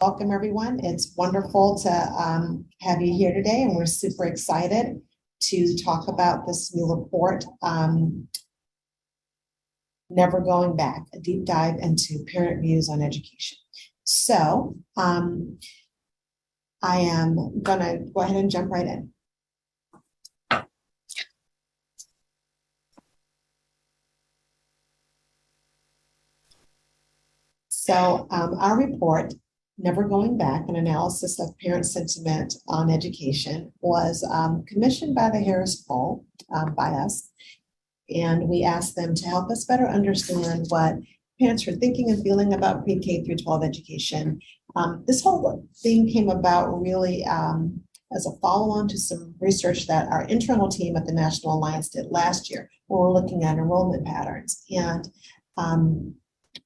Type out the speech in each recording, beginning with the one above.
Welcome, everyone. It's wonderful to have you here today, and we're super excited to talk about this new report, Never Going Back, a deep dive into parent views on education. So I am going to go ahead and jump right in. So our report, Never Going Back, an analysis of parent sentiment on education, was commissioned by the Harris Poll by us. And we asked them to help us better understand what parents were thinking and feeling about pre-K through 12 education. This whole thing came about really as a follow-on to some research that our internal team at the National Alliance did last year, where we're looking at enrollment patterns. And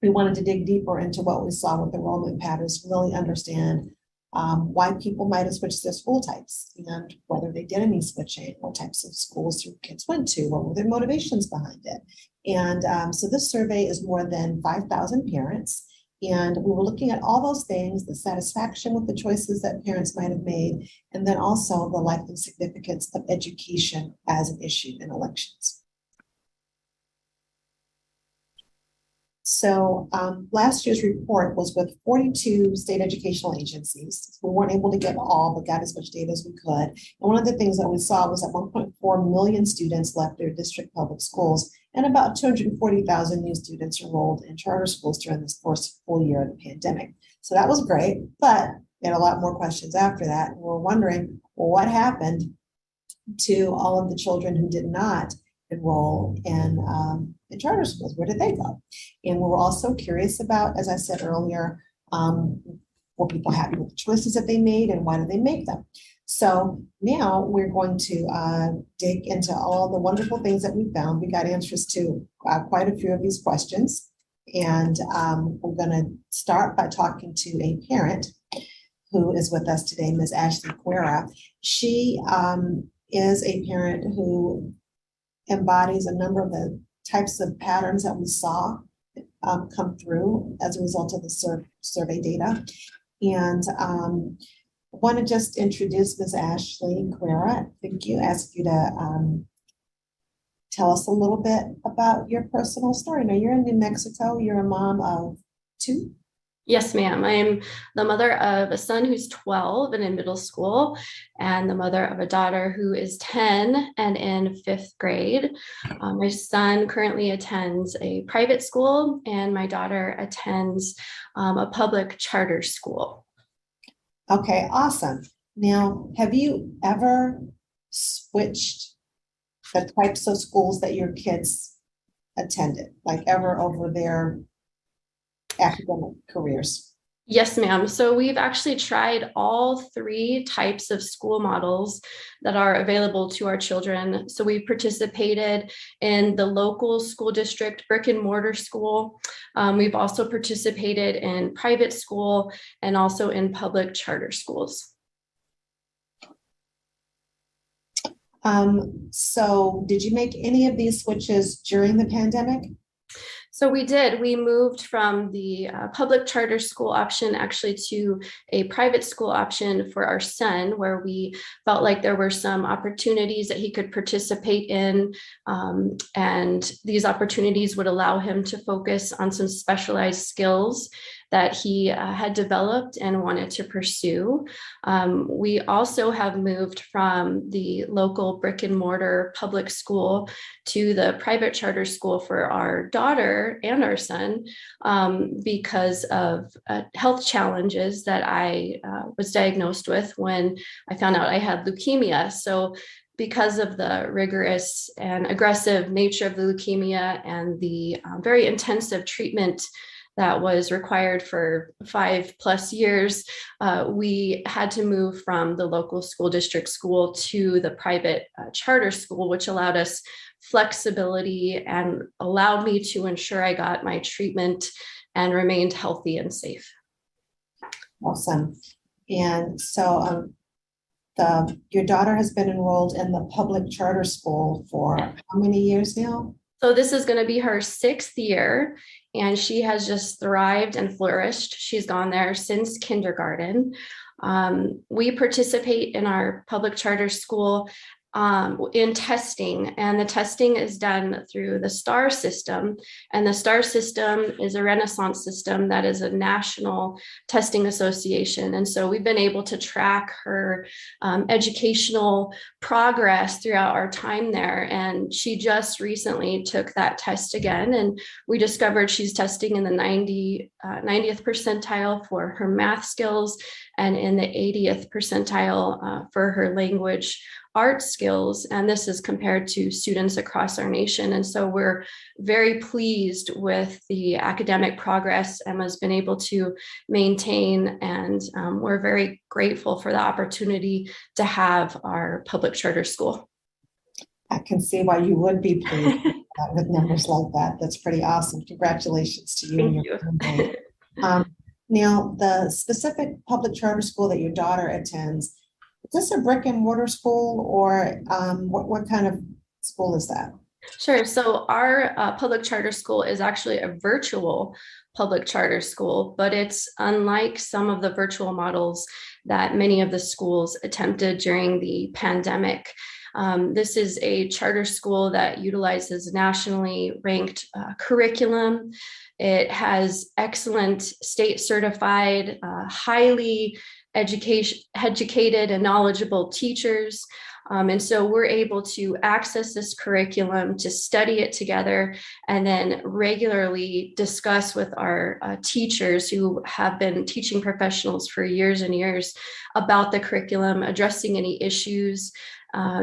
we wanted to dig deeper into what we saw with enrollment patterns, really understand why people might have switched their school types and whether they did any switching, what types of schools your kids went to, what were their motivations behind it. And so this survey is more than 5,000 parents. And we were looking at all those things, the satisfaction with the choices that parents might have made, and then also the likely significance of education as an issue in elections. So last year's report was with 42 state educational agencies. We weren't able to get all, but got as much data as we could. And one of the things that we saw was that 1.4 million students left their district public schools, and about 240,000 new students enrolled in charter schools during this first full year of the pandemic. So that was great, but we had a lot more questions after that. And we're wondering, well, what happened to all of the children who did not enroll in charter schools? Where did they go? And we were also curious about, as I said earlier, were people happy with the choices that they made and why did they make them? So now we're going to dig into all the wonderful things that we found. We got answers to quite a few of these questions. And we're going to start by talking to a parent who is with us today, Ms. Ashley Carrera. She is a parent who embodies a number of the types of patterns that we saw come through as a result of the survey data. And I want to just introduce Ms. Ashley Carrera. Thank you. Ask you to tell us a little bit about your personal story. Now, you're in New Mexico. You're a mom of two. Yes, ma'am. I'm the mother of a son who's 12 and in middle school, and the mother of a daughter who is 10 and in 5th grade. My son currently attends a private school, and my daughter attends a public charter school. Okay, awesome. Now, have you ever switched the types of schools that your kids attended, like ever over their academic careers? Yes, ma'am. So we've actually tried all 3 types of school models that are available to our children. So we participated in the local school district brick and mortar school. We've also participated in private school and also in public charter schools. So did you make any of these switches during the pandemic? So we did. We moved from the public charter school option actually to a private school option for our son, where we felt like there were some opportunities that he could participate in. And these opportunities would allow him to focus on some specialized skills that he had developed and wanted to pursue. We also have moved from the local brick and mortar public school to the private charter school for our daughter and our son because of health challenges that I was diagnosed with when I found out I had leukemia. So because of the rigorous and aggressive nature of the leukemia and the very intensive treatment that was required for 5+ years, we had to move from the local school district school to the private charter school, which allowed us flexibility and allowed me to ensure I got my treatment and remained healthy and safe. Awesome. And so your daughter has been enrolled in the public charter school for how many years now? So this is going to be her 6th year, and she has just thrived and flourished. She's gone there since kindergarten. We participate in our public charter school in testing, and the testing is done through the STAR system. And the STAR system is a Renaissance system that is a national testing association. And so we've been able to track her educational progress throughout our time there. And she just recently took that test again, and we discovered she's testing in the 90th percentile for her math skills and in the 80th percentile for her language art skills. And this is compared to students across our nation. And so we're very pleased with the academic progress Emma's been able to maintain. And we're very grateful for the opportunity to have our public charter school. I can see why you would be pleased with numbers like that. That's pretty awesome. Congratulations to you and your family. Now, the specific public charter school that your daughter attends, is this a brick and mortar school, or what kind of school is that? Sure. So our public charter school is actually a virtual public charter school, but it's unlike some of the virtual models that many of the schools attempted during the pandemic. This is a charter school that utilizes nationally ranked curriculum. It has excellent state certified, highly educated and knowledgeable teachers. And so we're able to access this curriculum, to study it together, and then regularly discuss with our teachers who have been teaching professionals for years and years about the curriculum, addressing any issues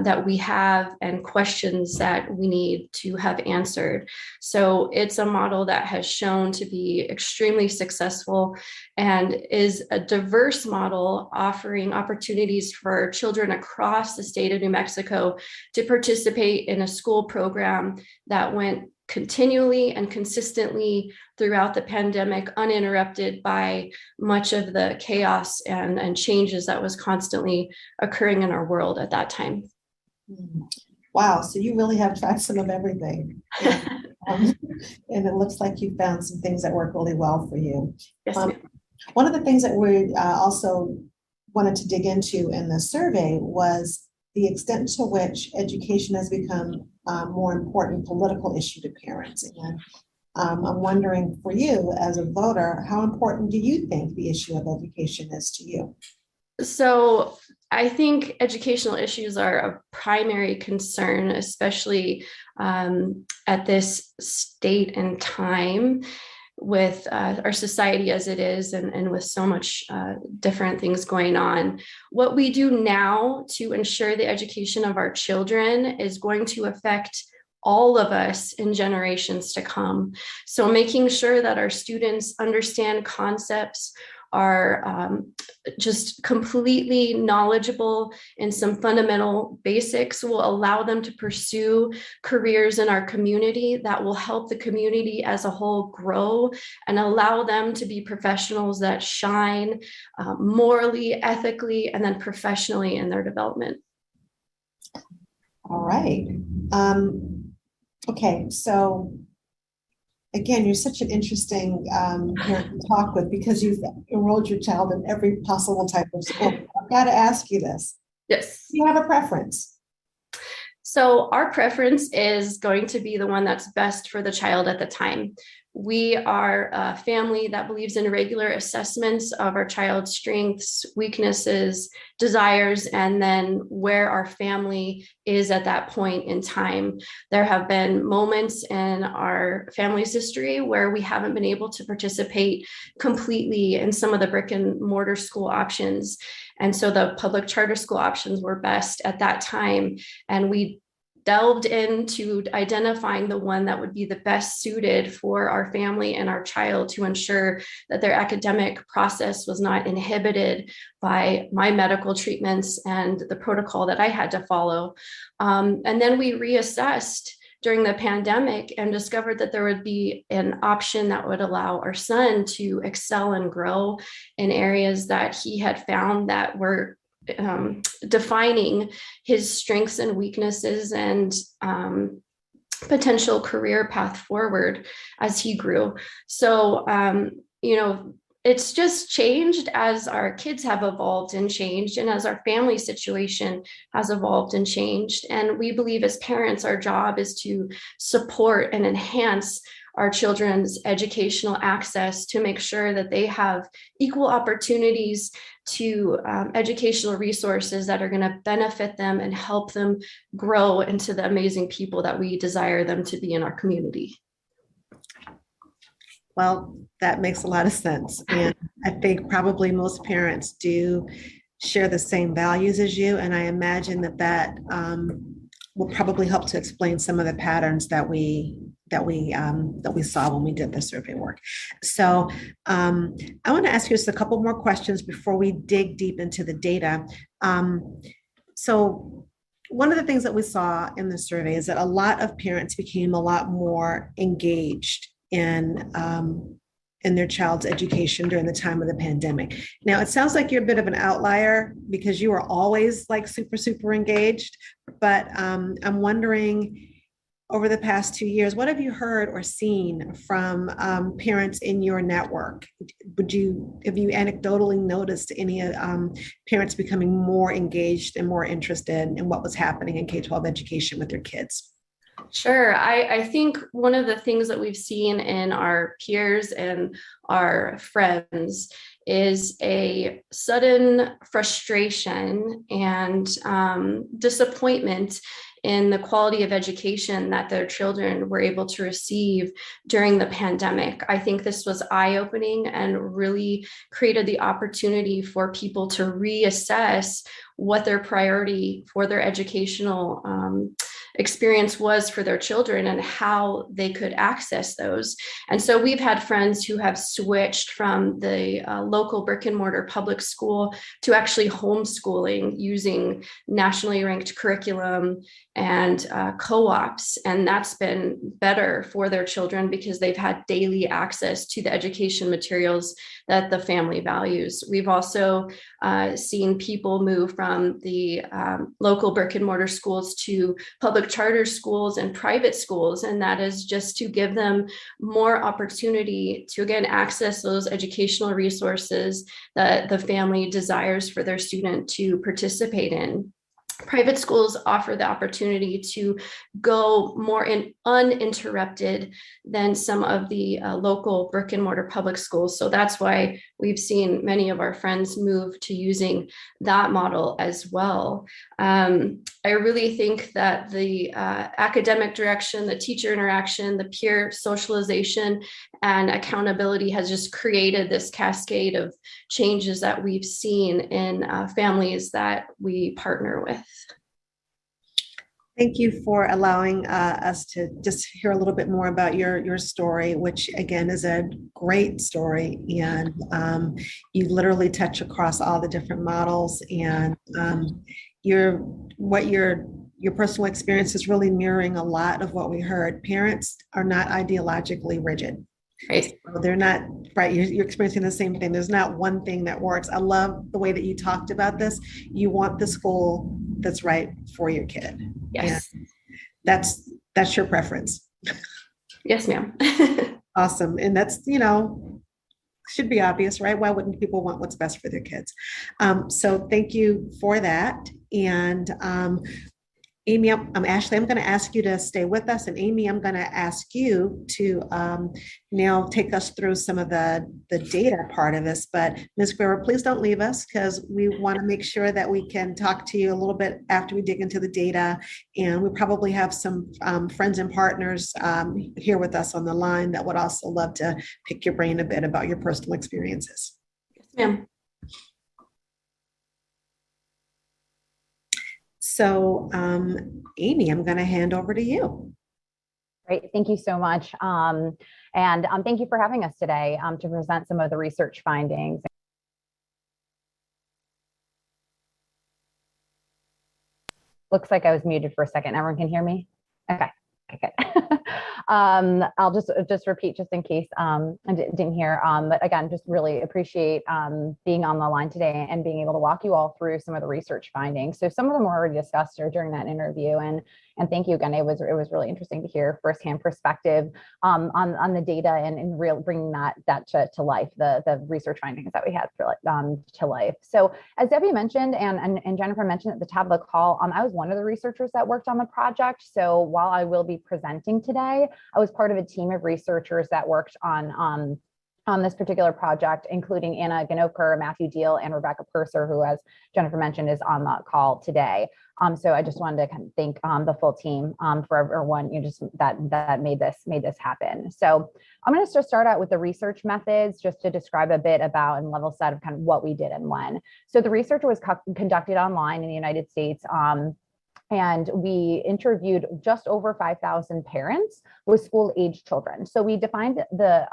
that we have and questions that we need to have answered. So it's a model that has shown to be extremely successful and is a diverse model, offering opportunities for children across the state of New Mexico to participate in a school program that went continually and consistently throughout the pandemic, uninterrupted by much of the chaos and changes that was constantly occurring in our world at that time. Wow, so you really have tried some of everything. And it looks like you found some things that work really well for you. Yes, one of the things that we also wanted to dig into in the survey was the extent to which education has become a more important political issue to parents. And I'm wondering, for you as a voter, how important do you think the issue of education is to you? So I think educational issues are a primary concern, especially at this state and time with our society as it is, and with so much different things going on. What we do now to ensure the education of our children is going to affect all of us in generations to come. So making sure that our students understand concepts, are just completely knowledgeable in some fundamental basics will allow them to pursue careers in our community that will help the community as a whole grow and allow them to be professionals that shine morally, ethically, and then professionally in their development. All right. Okay, so again, you're such an interesting parent to talk with because you've enrolled your child in every possible type of school. I've got to ask you this. Yes. Do you have a preference? So our preference is going to be the one that's best for the child at the time. We are a family that believes in regular assessments of our child's strengths, weaknesses, desires, and then where our family is at that point in time. There have been moments in our family's history where we haven't been able to participate completely in some of the brick and mortar school options. And so the public charter school options were best at that time. And we delved into identifying the one that would be the best suited for our family and our child to ensure that their academic process was not inhibited by my medical treatments and the protocol that I had to follow. And then we reassessed during the pandemic and discovered that there would be an option that would allow our son to excel and grow in areas that he had found that were defining his strengths and weaknesses and potential career path forward as he grew. So, it's just changed as our kids have evolved and changed, and as our family situation has evolved and changed. And we believe as parents, our job is to support and enhance our children's educational access to make sure that they have equal opportunities to educational resources that are going to benefit them and help them grow into the amazing people that we desire them to be in our community. Well, that makes a lot of sense. And I think probably most parents do share the same values as you. And I imagine that will probably help to explain some of the patterns that we saw when we did the survey work. So I want to ask you just a couple more questions before we dig deep into the data. So one of the things that we saw in the survey is that a lot of parents became a lot more engaged in their child's education during the time of the pandemic. Now, it sounds like you're a bit of an outlier because you were always like super engaged, but I'm wondering, over the past 2 years, what have you heard or seen from parents in your network? Have you anecdotally noticed any parents becoming more engaged and more interested in what was happening in K-12 education with their kids? Sure. I think one of the things that we've seen in our peers and our friends is a sudden frustration and disappointment in the quality of education that their children were able to receive during the pandemic. I think this was eye-opening and really created the opportunity for people to reassess what their priority for their educational experience was for their children and how they could access those. And so we've had friends who have switched from the local brick and mortar public school to actually homeschooling using nationally ranked curriculum and co-ops. And that's been better for their children because they've had daily access to the education materials that the family values. We've also seen people move from the local brick and mortar schools to public charter schools and private schools. And that is just to give them more opportunity to, again, access those educational resources that the family desires for their student to participate in. Private schools offer the opportunity to go more uninterrupted than some of the local brick and mortar public schools. So that's why we've seen many of our friends move to using that model as well. I really think that the academic direction, the teacher interaction, the peer socialization and accountability has just created this cascade of changes that we've seen in families that we partner with. Thank you for allowing us to just hear a little bit more about your story, which again is a great story. And you literally touch across all the different models, and your personal experience is really mirroring a lot of what we heard. Parents are not ideologically rigid. Right. They're not, right, you're experiencing the same thing. There's not one thing that works. I love the way that you talked about this. You want the school that's right for your kid. Yes. And that's your preference. Yes, ma'am. Awesome. And that's, should be obvious, right? Why wouldn't people want what's best for their kids? So thank you for that. And Amy, I'm Ashley. I'm going to ask you to stay with us, and Amy, I'm going to ask you to now take us through some of the data part of this. But Ms. Guerra, please don't leave us, because we want to make sure that we can talk to you a little bit after we dig into the data. And we probably have some friends and partners here with us on the line that would also love to pick your brain a bit about your personal experiences. Yes, ma'am. So, Amy, I'm going to hand over to you. Great. Thank you so much. And thank you for having us today to present some of the research findings. Looks like I was muted for a second. Everyone can hear me? Okay. Okay, good. I'll just repeat just in case I didn't hear. But again, just really appreciate being on the line today and being able to walk you all through some of the research findings. So some of them were already discussed during that interview, and thank you again. It was really interesting to hear firsthand perspective on the data and real bringing that to life, the research findings that we had to life. So as Debbie mentioned and Jennifer mentioned at the top of the call, I was one of the researchers that worked on the project. So while I will be presenting today, I was part of a team of researchers that worked on this particular project, including Anna Ganoker, Matthew Deal, and Rebecca Purser, who, as Jennifer mentioned, is on the call today. So I just wanted to kind of thank the full team for everyone just that made this happen. So I'm going to just start out with the research methods, just to describe a bit about and level set of kind of what we did and when. So the research was conducted online in the United States. And we interviewed just over 5,000 parents with school-age children. So we defined the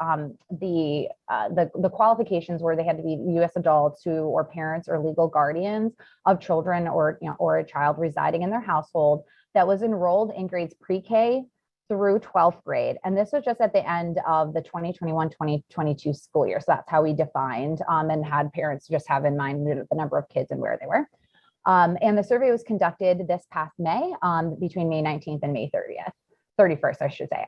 qualifications where they had to be U.S. adults or parents or legal guardians of children or a child residing in their household that was enrolled in grades pre-K through 12th grade. And this was just at the end of the 2021-2022 school year. So that's how we defined and had parents just have in mind the number of kids and where they were. And the survey was conducted this past May, between May 19th and May 31st, I should say.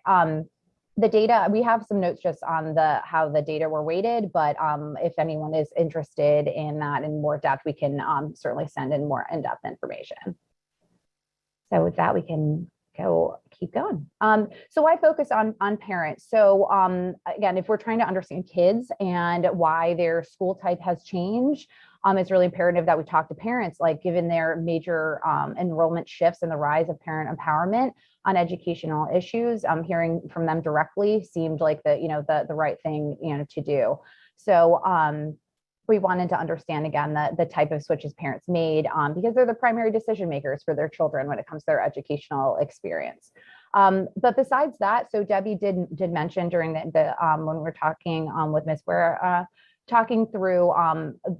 The data, we have some notes just on how the data were weighted, but if anyone is interested in that in more depth, we can certainly send in more in-depth information. So with that, we can keep going. So I focus on parents. So again, if we're trying to understand kids and why their school type has changed, it's really imperative that we talk to parents, like given their major enrollment shifts and the rise of parent empowerment on educational issues. Hearing from them directly seemed like the right thing to do. So we wanted to understand again the type of switches parents made because they're the primary decision makers for their children when it comes to their educational experience. But besides that, so Debbie did mention during the when we were talking with Ms. Ware, talking through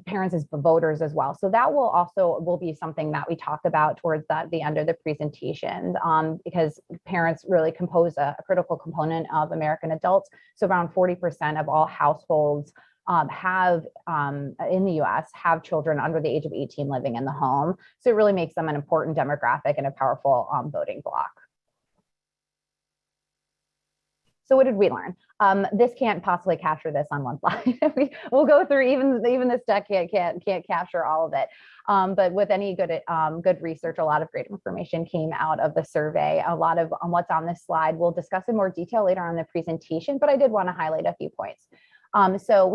parents as voters as well. So that will be something that we talk about towards the end of the presentation, because parents really compose a critical component of American adults. So around 40% of all households in the US have children under the age of 18 living in the home. So it really makes them an important demographic and a powerful voting bloc. So what did we learn? This can't possibly capture this on one slide. We'll go through even this deck can't capture all of it. But with any good research, a lot of great information came out of the survey. A lot of what's on this slide we'll discuss in more detail later on in the presentation, but I did want to highlight a few points. So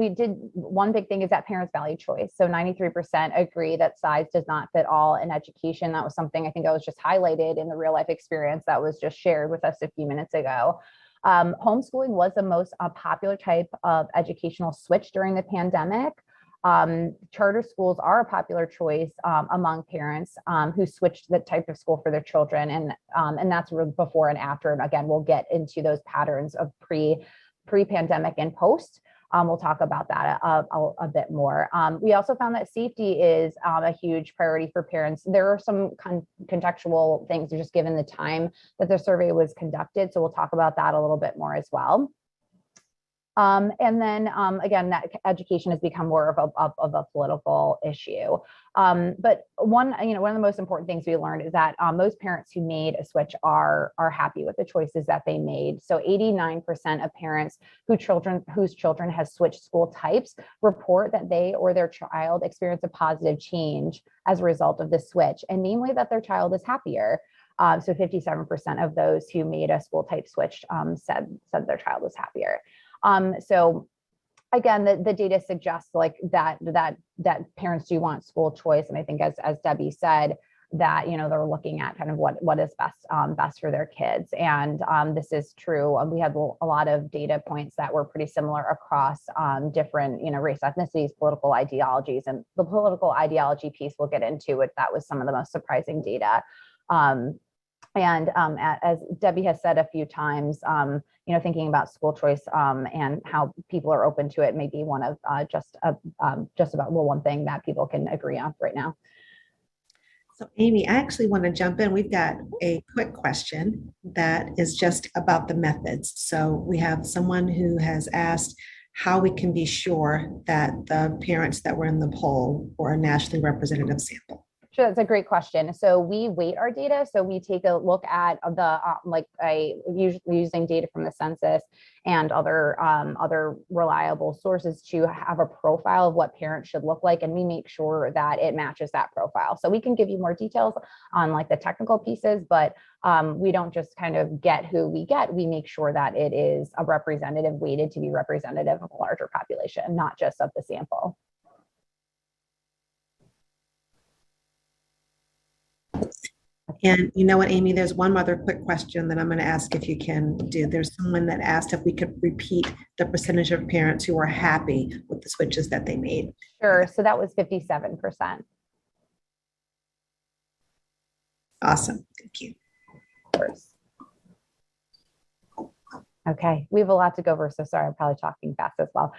one big thing is that parents value choice. So 93% agree that size does not fit all in education. That was something I think I was just highlighted in the real life experience that was just shared with us a few minutes ago. Homeschooling was the most popular type of educational switch during the pandemic. Charter schools are a popular choice among parents who switched the type of school for their children, and that's before and after. And again, we'll get into those patterns of pre-pandemic and post. We'll talk about that a bit more. We also found that safety is a huge priority for parents. There are some contextual things just given the time that the survey was conducted. So we'll talk about that a little bit more as well. And then again, that education has become more of a political issue. But one of the most important things we learned is that most parents who made a switch are happy with the choices that they made. So 89% of parents whose children has switched school types report that they or their child experienced a positive change as a result of the switch, and namely that their child is happier. So 57% of those who made a school type switch said their child was happier. So again, the data suggests like that parents do want school choice. And I think as Debbie said, that, they're looking at kind of what is best for their kids. And this is true. We had a lot of data points that were pretty similar across different, race, ethnicities, political ideologies, and the political ideology piece we'll get into it. That was some of the most surprising data. And as Debbie has said a few times, thinking about school choice and how people are open to it may be one of just about one thing that people can agree on right now. So Amy, I actually want to jump in. We've got a quick question that is just about the methods. So we have someone who has asked how we can be sure that the parents that were in the poll were a nationally representative sample. Sure, that's a great question. So we weight our data. So we take a look at the using data from the census and other reliable sources to have a profile of what parents should look like, and we make sure that it matches that profile. So we can give you more details on like the technical pieces, but we don't just kind of get who we get. We make sure that it is a representative, weighted to be representative of a larger population, not just of the sample. And you know what, Amy, there's one other quick question that I'm going to ask if you can do. There's someone that asked if we could repeat the percentage of parents who are happy with the switches that they made. Sure. So that was 57%. Awesome. Thank you. Of course. Okay, we have a lot to go over, so sorry, I'm probably talking fast as well.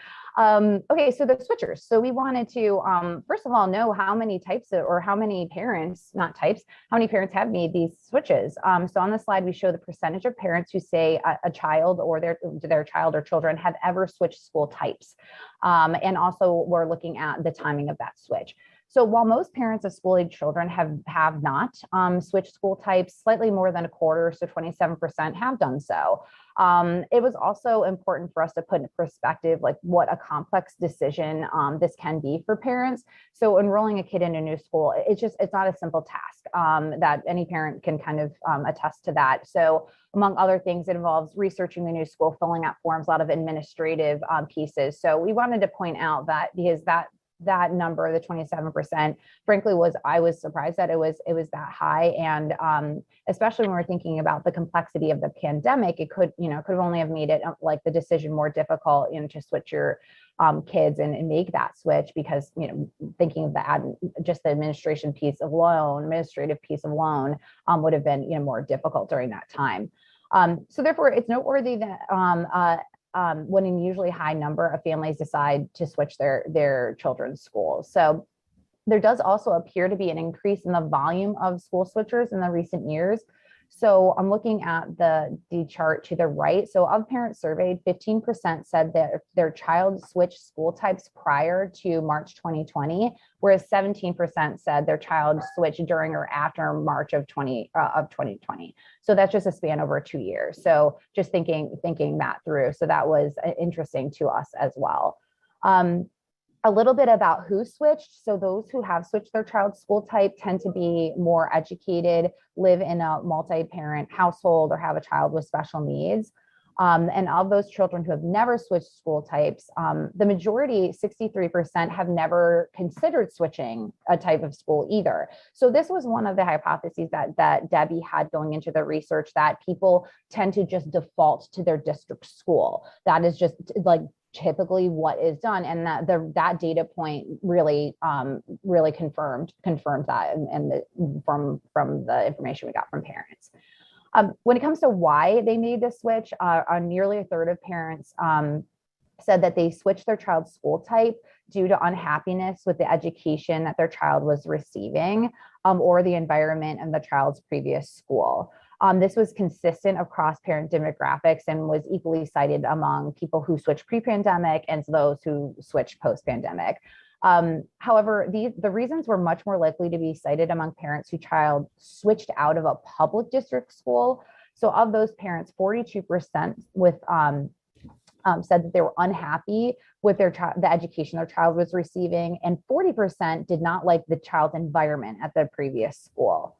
Okay, so the switchers. So we wanted to, first of all, know how many types of, or how many parents, not types, how many parents have made these switches. So on the slide, we show the percentage of parents who say a child or their child or children have ever switched school types. And also we're looking at the timing of that switch. So while most parents of school-age children have not switched school types, slightly more than a quarter, so 27% have done so. It was also important for us to put in perspective like what a complex decision this can be for parents. So enrolling a kid in a new school, it's not a simple task that any parent can kind of attest to that. So among other things, it involves researching the new school, filling out forms, a lot of administrative pieces. So we wanted to point out that because that number, the 27%, frankly, I was surprised that it was that high. And especially when we're thinking about the complexity of the pandemic, it could only have made it like the decision more difficult, to switch your kids and make that switch, because, thinking of just the administrative piece alone would have been, more difficult during that time. So therefore, it's noteworthy that when an usually high number of families decide to switch their children's schools. So there does also appear to be an increase in the volume of school switchers in the recent years. So I'm looking at the chart to the right. So of parents surveyed, 15% said that their child switched school types prior to March 2020, whereas 17% said their child switched during or after March of 2020. So that's just a span over 2 years. So just thinking that through. So that was interesting to us as well. A little bit about who switched. So those who have switched their child's school type tend to be more educated, live in a multi-parent household, or have a child with special needs. And of those children who have never switched school types, the majority, 63%, have never considered switching a type of school either. So this was one of the hypotheses that Debbie had going into the research, that people tend to just default to their district school. That is just like typically what is done, and that data point really confirmed that, and from the information we got from parents. When it comes to why they made this switch, nearly a third of parents said that they switched their child's school type due to unhappiness with the education that their child was receiving, or the environment in the child's previous school. This was consistent across parent demographics and was equally cited among people who switched pre-pandemic and those who switched post-pandemic. However, the reasons were much more likely to be cited among parents whose child switched out of a public district school. So of those parents, 42% said that they were unhappy with the education their child was receiving, and 40% did not like the child's environment at the previous school.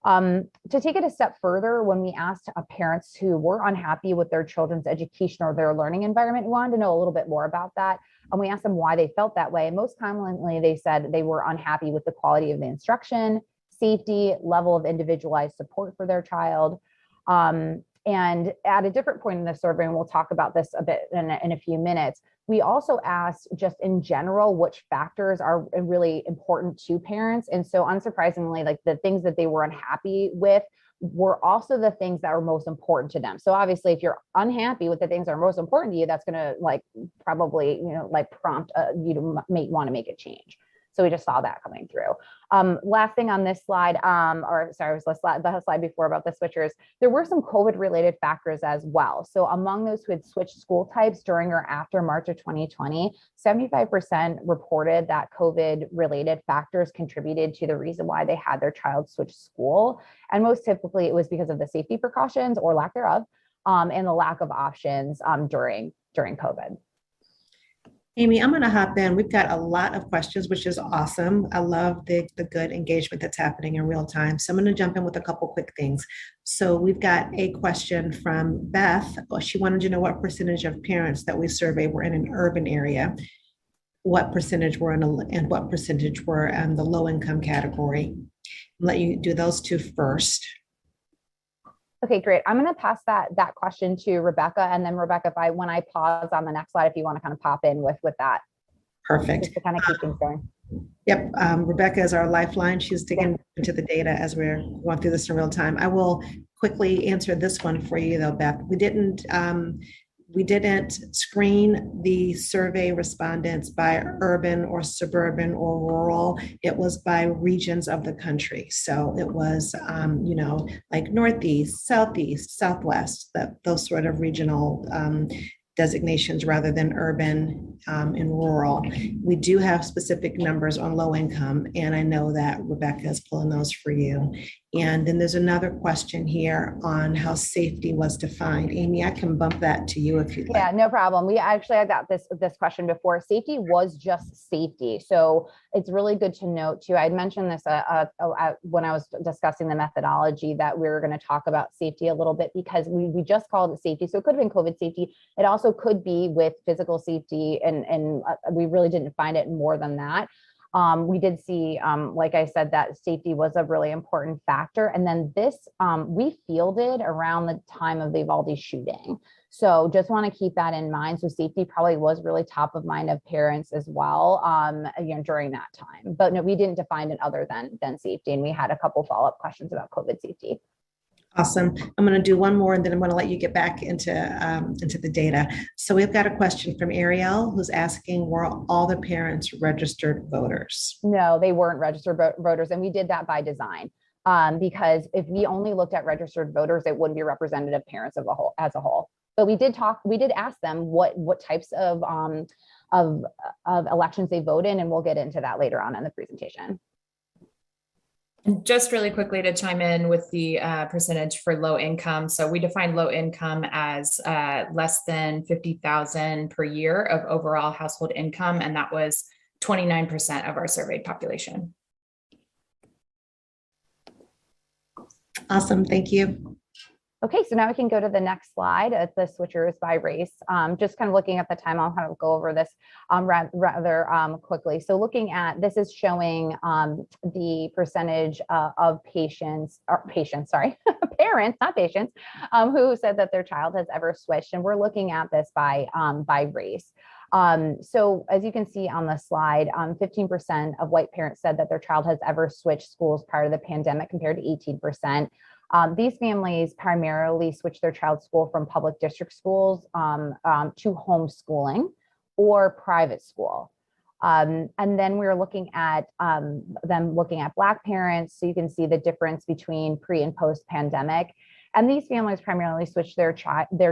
To take it a step further, when we asked parents who were unhappy with their children's education or their learning environment, we wanted to know a little bit more about that. And we asked them why they felt that way. Most commonly, they said they were unhappy with the quality of the instruction, safety, level of individualized support for their child. And at a different point in the survey, and we'll talk about this a bit in a few minutes, we also asked just in general which factors are really important to parents. And so unsurprisingly, like the things that they were unhappy with were also the things that were most important to them. So obviously, if you're unhappy with the things that are most important to you, that's going to probably prompt you to want to make a change. So we just saw that coming through. Last thing on this slide, it was the slide before about the switchers, there were some COVID-related factors as well. So among those who had switched school types during or after March of 2020, 75% reported that COVID-related factors contributed to the reason why they had their child switch school. And most typically, it was because of the safety precautions or lack thereof, and the lack of options during COVID. Amy, I'm going to hop in. We've got a lot of questions, which is awesome. I love the good engagement that's happening in real time. So I'm going to jump in with a couple quick things. So we've got a question from Beth. She wanted to know what percentage of parents that we surveyed were in an urban area, what percentage were and what percentage were in the low income category. I'll let you do those two first. Okay, great. I'm going to pass that question to Rebecca, and then Rebecca, when I pause on the next slide, if you want to kind of pop in with that. Perfect. Just to kind of keep things going. Yep. Rebecca is our lifeline. She's digging into the data as we're going through this in real time. I will quickly answer this one for you though, Beth. We didn't screen the survey respondents by urban or suburban or rural. It was by regions of the country. So it was, like Northeast, Southeast, Southwest, those sort of regional designations rather than urban and rural. We do have specific numbers on low income, and I know that Rebecca is pulling those for you. And then there's another question here on how safety was defined. Amy, I can bump that to you if you'd like. Yeah, no problem. We actually had got this question before. Safety was just safety. So it's really good to note too. I had mentioned this when I was discussing the methodology that we were going to talk about safety a little bit, because we just called it safety. So it could have been COVID safety. It also could be with physical safety, and we really didn't find it more than that. We did see, like I said, that safety was a really important factor. And then this, we fielded around the time of the Uvalde shooting. So just want to keep that in mind. So safety probably was really top of mind of parents as well, during that time. But no, we didn't define it other than safety. And we had a couple follow-up questions about COVID safety. Awesome. I'm going to do one more, and then I'm going to let you get back into the data. So we've got a question from Ariel, who's asking, were all the parents registered voters? No, they weren't registered voters. And we did that by design, because if we only looked at registered voters, it wouldn't be representative parents as a whole. But we did ask them what types of elections they vote in, and we'll get into that later on in the presentation. And just really quickly to chime in with the percentage for low income. So we define low income as less than 50,000 per year of overall household income. And that was 29% of our surveyed population. Awesome, thank you. Okay, so now we can go to the next slide at the switchers by race. Just kind of looking at the time, I'll kind of go over this rather quickly. So looking at, this is showing the percentage of parents, not patients, who said that their child has ever switched. And we're looking at this by race. So as you can see on the slide, 15% of white parents said that their child has ever switched schools prior to the pandemic, compared to 18%. These families primarily switch their child's school from public district schools to homeschooling or private school. And then we're looking at Black parents. So you can see the difference between pre and post pandemic. And these families primarily switch their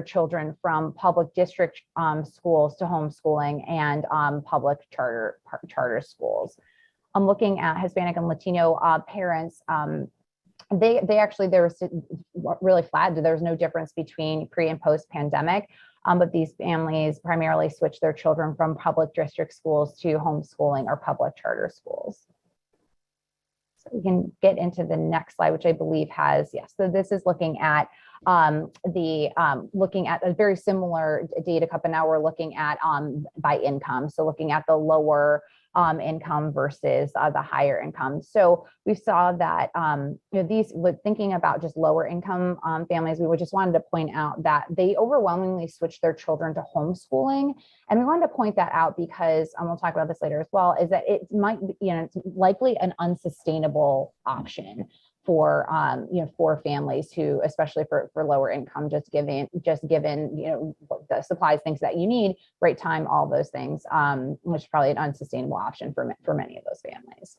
children from public district schools to homeschooling and public charter schools. I'm looking at Hispanic and Latino parents. They actually, there was really flat. There was no difference between pre and post pandemic, but these families primarily switch their children from public district schools to homeschooling or public charter schools. So we can get into the next slide, which I believe has, yes. So this is looking at looking at a very similar data cup, and now we're looking at by income. So looking at the lower income versus the higher income. So we saw that thinking about just lower income families, we just wanted to point out that they overwhelmingly switched their children to homeschooling. And we wanted to point that out because, and we'll talk about this later as well, is that it might be, it's likely an unsustainable option. for families who, especially for lower income, just given, the supplies, things that you need, right time, all those things, which is probably an unsustainable option for many of those families.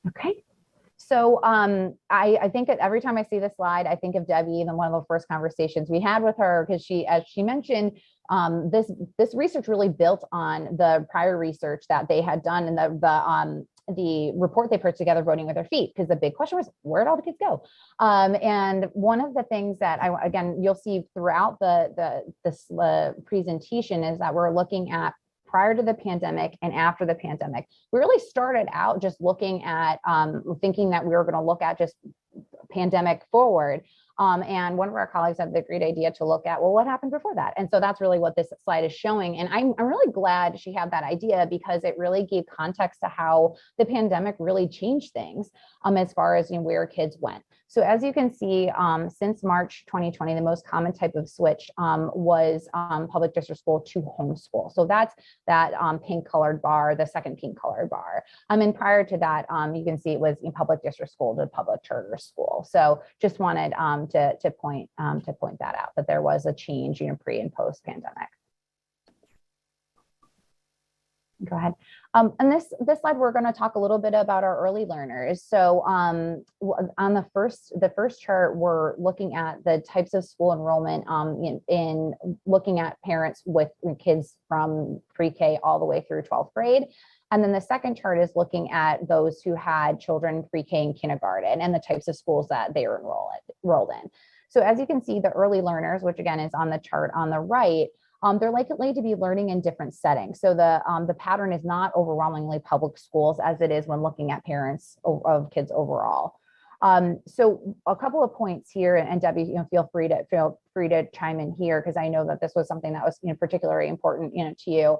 Okay. So I think that every time I see this slide, I think of Debbie and one of the first conversations we had with her, because as she mentioned, this research really built on the prior research that they had done and the report they put together, Voting with Their Feet, because the big question was, where'd all the kids go? And one of the things that again, you'll see throughout this presentation is that we're looking at prior to the pandemic and after the pandemic. We really started out just looking at thinking that we were going to look at just pandemic forward. And one of our colleagues had the great idea to look at, well, what happened before that? And so that's really what this slide is showing. And I'm really glad she had that idea, because it really gave context to how the pandemic really changed things as far as where kids went. So as you can see, since March 2020, the most common type of switch was public district school to homeschool. So that's that pink colored bar, the second pink colored bar. And prior to that, you can see it was in public district school to public charter school. So just wanted to point that out, that there was a change, pre and post pandemic. Go ahead. And this slide, we're going to talk a little bit about our early learners. So on the first chart, we're looking at the types of school enrollment in looking at parents with kids from pre-K all the way through 12th grade. And then the second chart is looking at those who had children pre-K and kindergarten and the types of schools that they were enrolled in. So as you can see, the early learners, which again is on the chart on the right, they're likely to be learning in different settings. So the pattern is not overwhelmingly public schools as it is when looking at parents of kids overall. So a couple of points here, and Debbie, feel free to chime in here, because I know that this was something that was particularly important to you.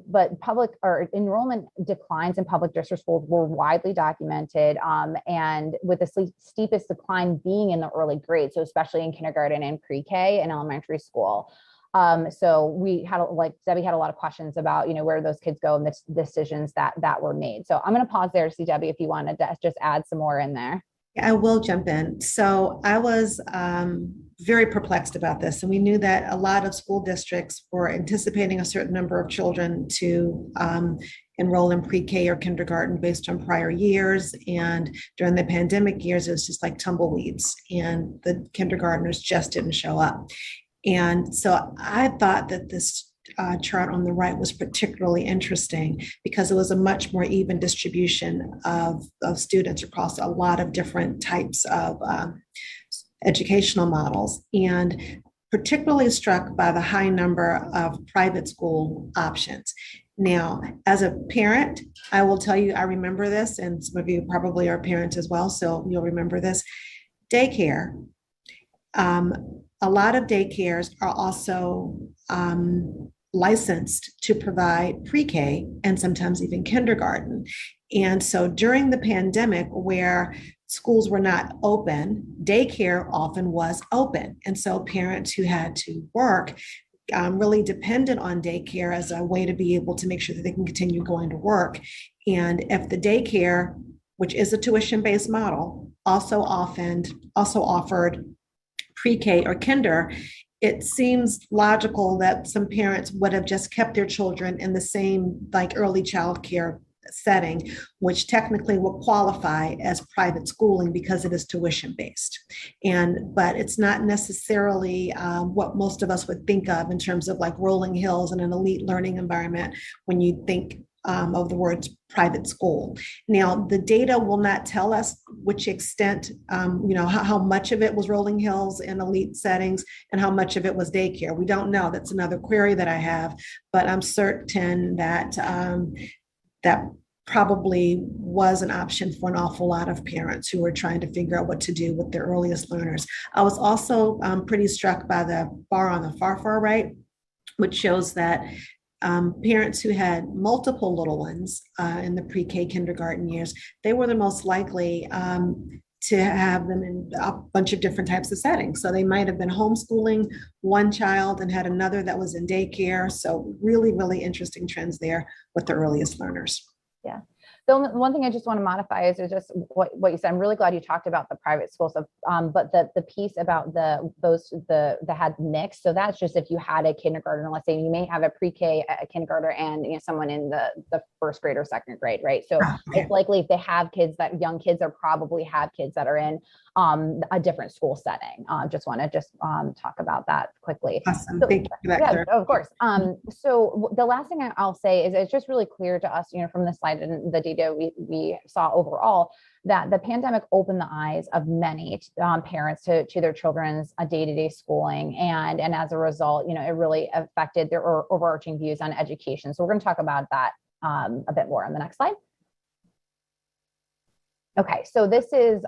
But public or enrollment declines in public district schools were widely documented, and with the steepest decline being in the early grades, so especially in kindergarten and pre-K and elementary school. So we had, Debbie had a lot of questions about, where those kids go and the decisions that were made. So I'm going to pause there to see, Debbie, if you want to just add some more in there. I will jump in. So I was very perplexed about this. And we knew that a lot of school districts were anticipating a certain number of children to enroll in pre-K or kindergarten based on prior years. And during the pandemic years, it was just like tumbleweeds, and the kindergartners just didn't show up. And so I thought that this chart on the right was particularly interesting, because it was a much more even distribution of students across a lot of different types of educational models, and particularly struck by the high number of private school options. Now, as a parent, I will tell you, I remember this, and some of you probably are parents as well, so you'll remember this. Daycare. A lot of daycares are also licensed to provide pre-K and sometimes even kindergarten. And so during the pandemic, where schools were not open, daycare often was open. And so parents who had to work really depended on daycare as a way to be able to make sure that they can continue going to work. And if the daycare, which is a tuition-based model, also offered pre-K or kinder, it seems logical that some parents would have just kept their children in the same early child care setting, which technically will qualify as private schooling because it is tuition based. But it's not necessarily what most of us would think of in terms of rolling hills and an elite learning environment when you think of the words private school. Now, the data will not tell us which extent, how much of it was rolling hills in elite settings and how much of it was daycare. We don't know. That's another query that I have, but I'm certain that that probably was an option for an awful lot of parents who were trying to figure out what to do with their earliest learners. I was also pretty struck by the bar on the far right, which shows that parents who had multiple little ones in the pre-K kindergarten years, they were the most likely to have them in a bunch of different types of settings. So they might have been homeschooling one child and had another that was in daycare. So really, really interesting trends there with the earliest learners. Yeah. The one thing I just want to modify is just what you said. I'm really glad you talked about the private schools, but the piece about the had mixed. So that's just if you had a kindergarten, let's say you may have a pre-K, a kindergarten, and someone in the first grade or second grade, right? So it's likely if they have kids, that young kids are probably have kids that are in a different school setting. Just want to talk about that quickly. Awesome. So, Thank you for that. yeah, of course. So the last thing I'll say is it's just really clear to us, from the slide and the data we saw overall, that the pandemic opened the eyes of many parents to their children's day-to-day schooling. And as a result, it really affected their overarching views on education. So we're going to talk about that a bit more on the next slide. Okay, so this is,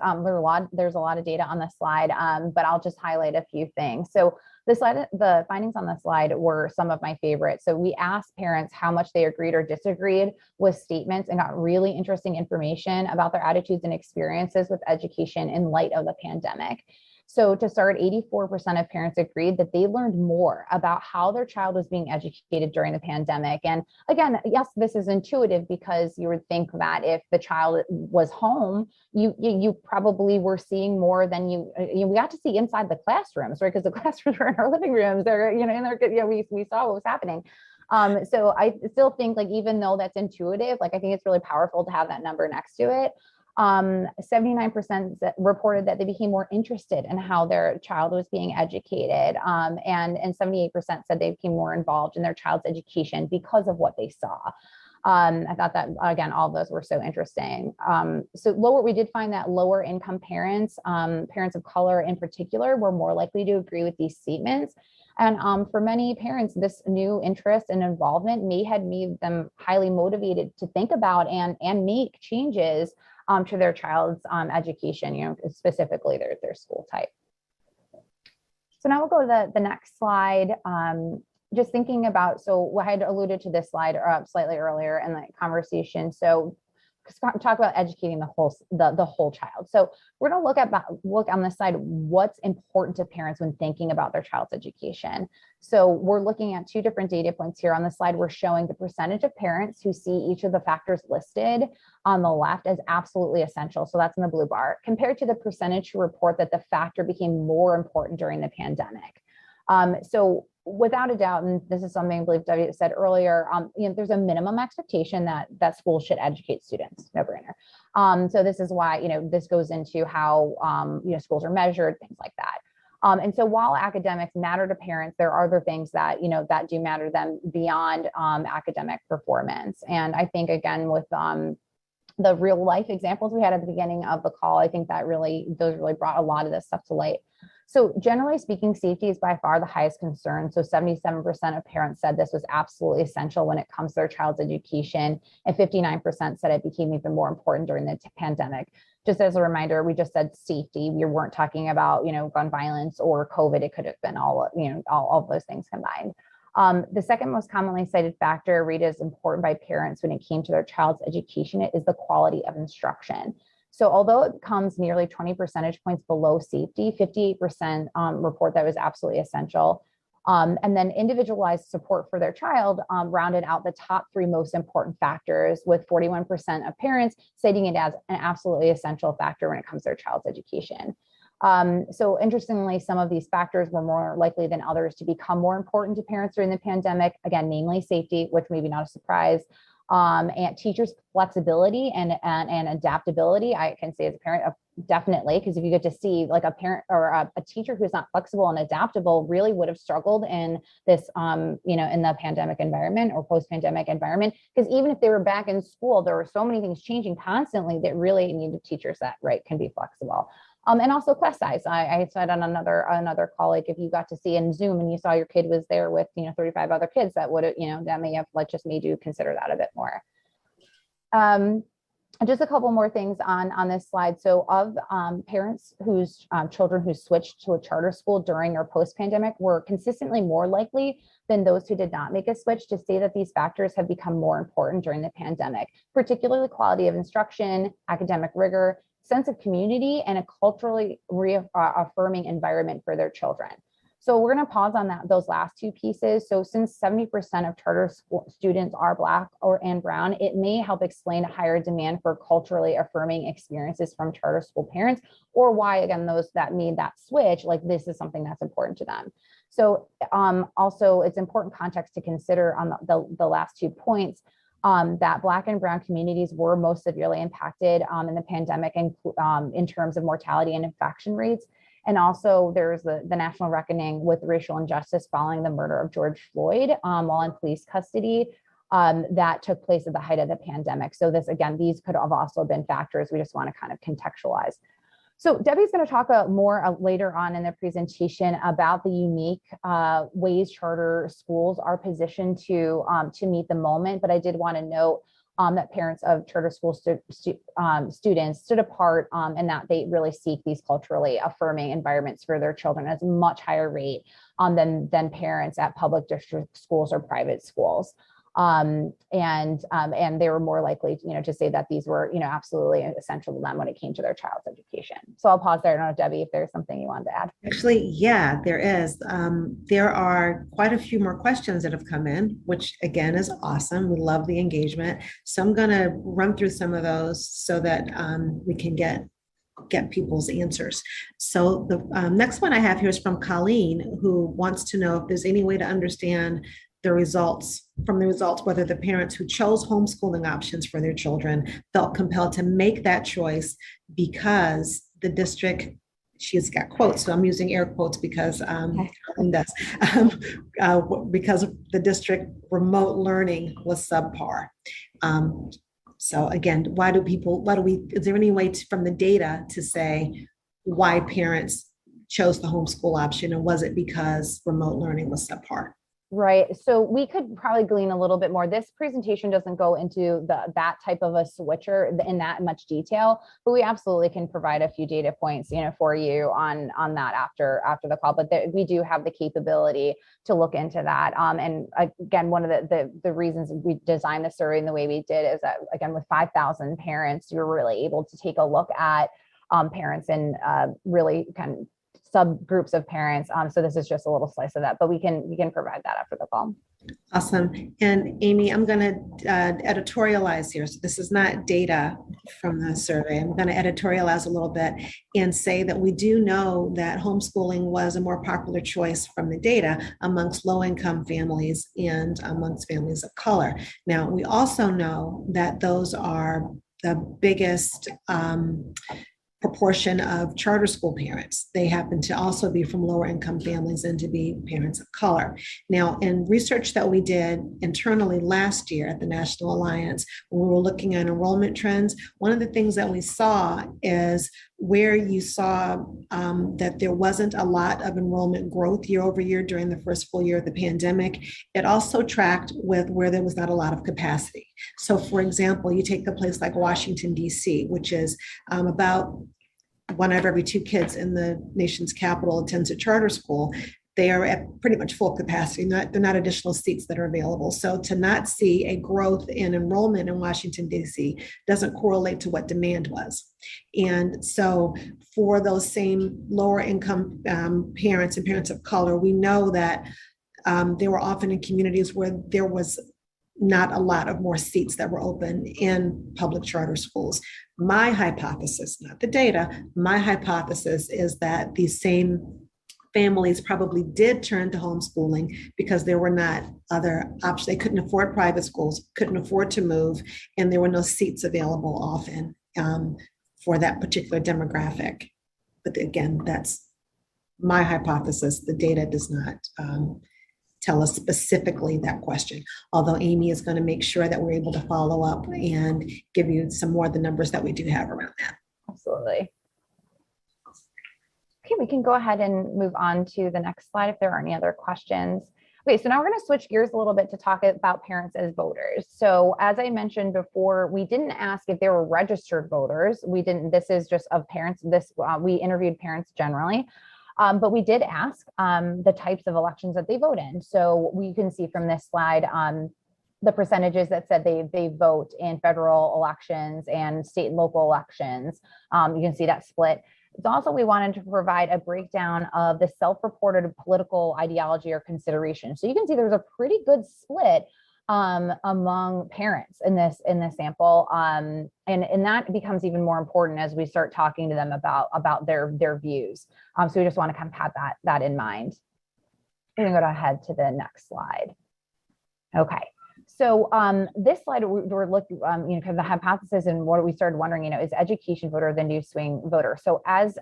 there's a lot of data on this slide, but I'll just highlight a few things. So the findings on the slide were some of my favorites. So we asked parents how much they agreed or disagreed with statements and got really interesting information about their attitudes and experiences with education in light of the pandemic. So to start, 84% of parents agreed that they learned more about how their child was being educated during the pandemic. And again, yes, this is intuitive because you would think that if the child was home, you probably were seeing more than we got to see inside the classrooms, right? Because the classrooms were in our living rooms. We saw what was happening. So I still think, like, even though that's intuitive, like, I think it's really powerful to have that number next to it. 79% reported that they became more interested in how their child was being educated. And 78% said they became more involved in their child's education because of what they saw. I thought that, again, all of those were so interesting. We did find that lower income parents, parents of color in particular, were more likely to agree with these statements. And for many parents, this new interest and involvement may have made them highly motivated to think about and make changes to their child's education, specifically their school type. So now we'll go to the next slide. Just thinking about, so I had alluded to this slide slightly earlier in the conversation. So talk about educating the whole child. So we're going to look on this side what's important to parents when thinking about their child's education. So we're looking at two different data points here. On the slide, we're showing the percentage of parents who see each of the factors listed on the left as absolutely essential. So that's in the blue bar, compared to the percentage who report that the factor became more important during the pandemic. So without a doubt, and this is something I believe Debbie said earlier, there's a minimum expectation that schools should educate students, no brainer. So this is why, this goes into how, schools are measured, things like that. And so while academics matter to parents, there are other things that, that do matter to them beyond academic performance. And I think, again, with the real life examples we had at the beginning of the call, I think that those really brought a lot of this stuff to light. So generally speaking, safety is by far the highest concern. So 77% of parents said this was absolutely essential when it comes to their child's education, and 59% said it became even more important during the pandemic. Just as a reminder, we just said safety. We weren't talking about, gun violence or COVID. It could have been all of those things combined. The second most commonly cited factor rated as important by parents when it came to their child's education is the quality of instruction. So although it comes nearly 20 percentage points below safety, 58% report that was absolutely essential. And then individualized support for their child rounded out the top three most important factors, with 41% of parents citing it as an absolutely essential factor when it comes to their child's education. So interestingly, some of these factors were more likely than others to become more important to parents during the pandemic. Again, namely safety, which maybe not a surprise. And teachers' flexibility and adaptability. I can say as a parent, definitely, because if you get to see like a parent or a teacher who's not flexible and adaptable really would have struggled in this, in the pandemic environment or post-pandemic environment. Because even if they were back in school, there were so many things changing constantly that really needed teachers that can be flexible. And also class size. I said on another call, like if you got to see in Zoom and you saw your kid was there with 35 other kids, that would have, that may have just made you consider that a bit more. Just a couple more things on this slide. So of parents whose children who switched to a charter school during or post-pandemic were consistently more likely than those who did not make a switch to say that these factors have become more important during the pandemic, particularly quality of instruction, academic rigor, sense of community, and a culturally affirming environment for their children. So we're going to pause on those last two pieces. So since 70% of charter school students are Black and Brown, it may help explain a higher demand for culturally affirming experiences from charter school parents, or why, again, those that made that switch, like this is something that's important to them. So also it's important context to consider on the last 2 points, that Black and Brown communities were most severely impacted in the pandemic in terms of mortality and infection rates. And also there's the national reckoning with racial injustice following the murder of George Floyd while in police custody that took place at the height of the pandemic. So this, again, these could have also been factors we just want to kind of contextualize. So Debbie's going to talk more later on in the presentation about the unique ways charter schools are positioned to meet the moment. But I did want to note that parents of charter school students stood apart and that they really seek these culturally affirming environments for their children at a much higher rate than parents at public district schools or private schools. And they were more likely, to say that these were, absolutely essential to them when it came to their child's education. So I'll pause there. I don't know, Debbie, if there's something you wanted to add. Actually, yeah, there is. There are quite a few more questions that have come in, which again is awesome. We love the engagement. So I'm going to run through some of those so that we can get people's answers. So the next one I have here is from Colleen, who wants to know if there's any way to understand the results, whether the parents who chose homeschooling options for their children felt compelled to make that choice because the district, she's got quotes, so I'm using air quotes because because the district remote learning was subpar. So again, is there any way from the data to say why parents chose the homeschool option, and was it because remote learning was subpar? Right. So we could probably glean a little bit more. This presentation doesn't go into that type of a switcher in that much detail, but we absolutely can provide a few data points, for you on that after the call. But we do have the capability to look into that. And again, one of the reasons we designed the survey in the way we did is that, again, with 5,000 parents, you're really able to take a look at parents and really kind of subgroups of parents. So this is just a little slice of that, but we can provide that after the call. Awesome. And Amy, I'm going to editorialize here. So this is not data from the survey. I'm going to editorialize a little bit and say that we do know that homeschooling was a more popular choice from the data amongst low-income families and amongst families of color. Now, we also know that those are the biggest proportion of charter school parents. They happen to also be from lower income families and to be parents of color. Now, in research that we did internally last year at the National Alliance, when we were looking at enrollment trends, one of the things that we saw is where you saw that there wasn't a lot of enrollment growth year over year during the first full year of the pandemic, it also tracked with where there was not a lot of capacity. So for example, you take a place like Washington, D.C., which is about 1 out of every 2 kids in the nation's capital attends a charter school. They are at pretty much full capacity, there are not additional seats that are available. So to not see a growth in enrollment in Washington, D.C. doesn't correlate to what demand was. And so for those same lower income parents and parents of color, we know that they were often in communities where there was not a lot of more seats that were open in public charter schools. My hypothesis, not the data, my hypothesis is that these same families probably did turn to homeschooling because there were not other options. They couldn't afford private schools, couldn't afford to move, and there were no seats available often for that particular demographic. But again, that's my hypothesis. The data does not tell us specifically that question, although Amy is going to make sure that we're able to follow up and give you some more of the numbers that we do have around that. Absolutely. Okay, we can go ahead and move on to the next slide if there are any other questions. Okay, so now we're going to switch gears a little bit to talk about parents as voters. So as I mentioned before, we didn't ask if they were registered voters. This is just of parents. We interviewed parents generally. But we did ask the types of elections that they vote in. So we can see from this slide the percentages that said they vote in federal elections and state and local elections. You can see that split. It's also, we wanted to provide a breakdown of the self-reported political ideology or consideration. So you can see there's a pretty good split among parents in this sample, and that becomes even more important as we start talking to them about their views. So we just want to kind of have that in mind. We're going to go ahead to the next slide. Okay. So this slide, we're looking, kind of the hypothesis and what we started wondering, is education voter the new swing voter? So as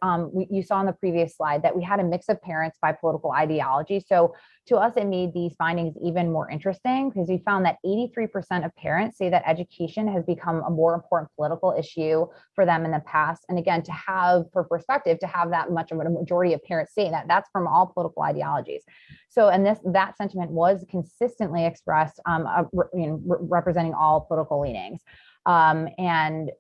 you saw in the previous slide that we had a mix of parents by political ideology. So to us, it made these findings even more interesting because we found that 83% of parents say that education has become a more important political issue for them in the past. And again, to have, for perspective, to have that much of a majority of parents saying that, that's from all political ideologies. So, and that sentiment was consistently expressed, representing all political leanings. And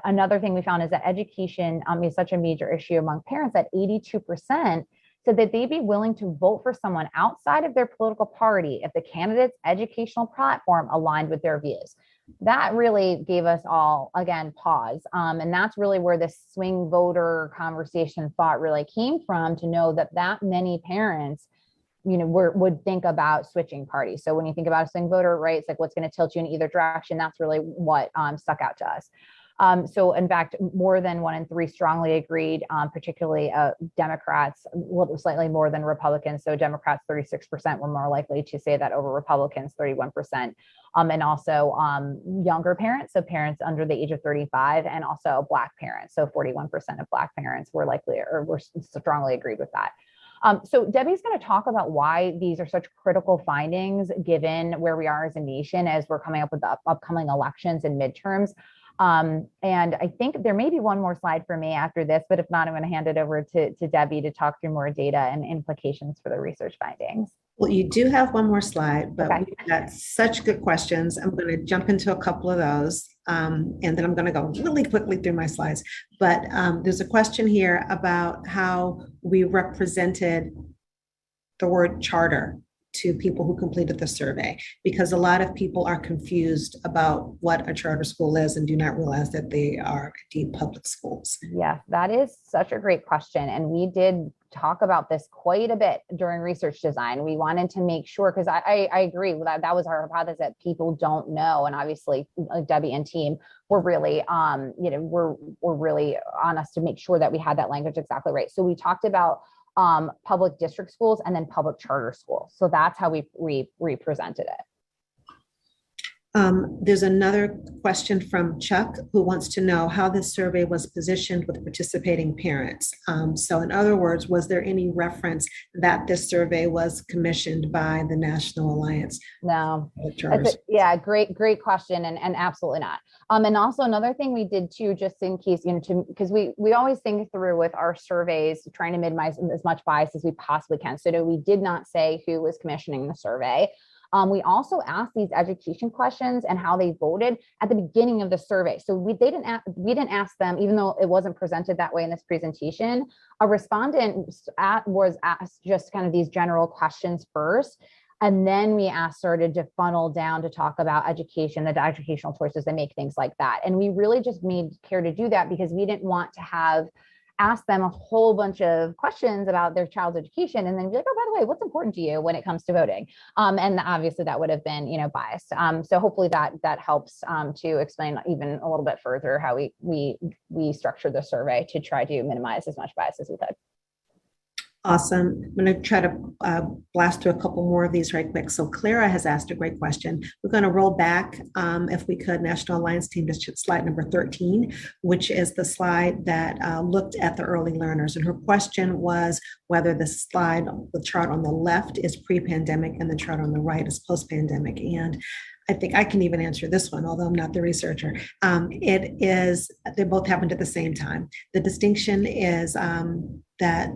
another thing we found is that education is such a major issue among parents that 82% said that they'd be willing to vote for someone outside of their political party if the candidate's educational platform aligned with their views. That really gave us all, again, pause. And that's really where the swing voter conversation thought really came from, to know that many parents would think about switching parties. So when you think about a swing voter, right, it's like what's going to tilt you in either direction. That's really what stuck out to us. So in fact, more than 1 in 3 strongly agreed, particularly Democrats, slightly more than Republicans. So Democrats, 36% were more likely to say that over Republicans, 31%. And also younger parents, so parents under the age of 35, and also Black parents. So 41% of Black parents were strongly agreed with that. So Debbie's going to talk about why these are such critical findings, given where we are as a nation as we're coming up with the upcoming elections and midterms. And I think there may be one more slide for me after this, but if not, I'm going to hand it over to Debbie to talk through more data and implications for the research findings. Well, you do have one more slide, but Okay. we've got such good questions. I'm going to jump into a couple of those, and then I'm going to go really quickly through my slides. But there's a question here about how we represented the word charter to people who completed the survey, because a lot of people are confused about what a charter school is and do not realize that they are indeed public schools. Yes, that is such a great question. And we did talk about this quite a bit during research design. We wanted to make sure, because I agree with that was our hypothesis, that people don't know. And obviously Debbie and team were really, we're really on us to make sure that we had that language exactly right. So we talked about public district schools and then public charter schools. So that's how we represented it. There's another question from Chuck, who wants to know how this survey was positioned with participating parents. So in other words, was there any reference that this survey was commissioned by the National Alliance? No. Yeah, great question, and absolutely not. And also another thing we did too, just in case, because we always think through with our surveys, trying to minimize as much bias as we possibly can. So we did not say who was commissioning the survey. We also asked these education questions and how they voted at the beginning of the survey. So we didn't ask them, even though it wasn't presented that way in this presentation. A respondent was asked just kind of these general questions first. And then we started to funnel down to talk about education, the educational choices they make, things like that. And we really just made care to do that because we didn't want to ask them a whole bunch of questions about their child's education and then be like, oh, by the way, what's important to you when it comes to voting? And obviously that would have been, biased. So hopefully that helps to explain even a little bit further how we structured the survey to try to minimize as much bias as we could. Awesome. I'm going to try to blast through a couple more of these right quick. So Clara has asked a great question. We're going to roll back, if we could, National Alliance team, to slide number 13, which is the slide that looked at the early learners. And her question was whether the chart on the left is pre-pandemic and the chart on the right is post-pandemic. And I think I can even answer this one, although I'm not the researcher. They both happened at the same time. The distinction is that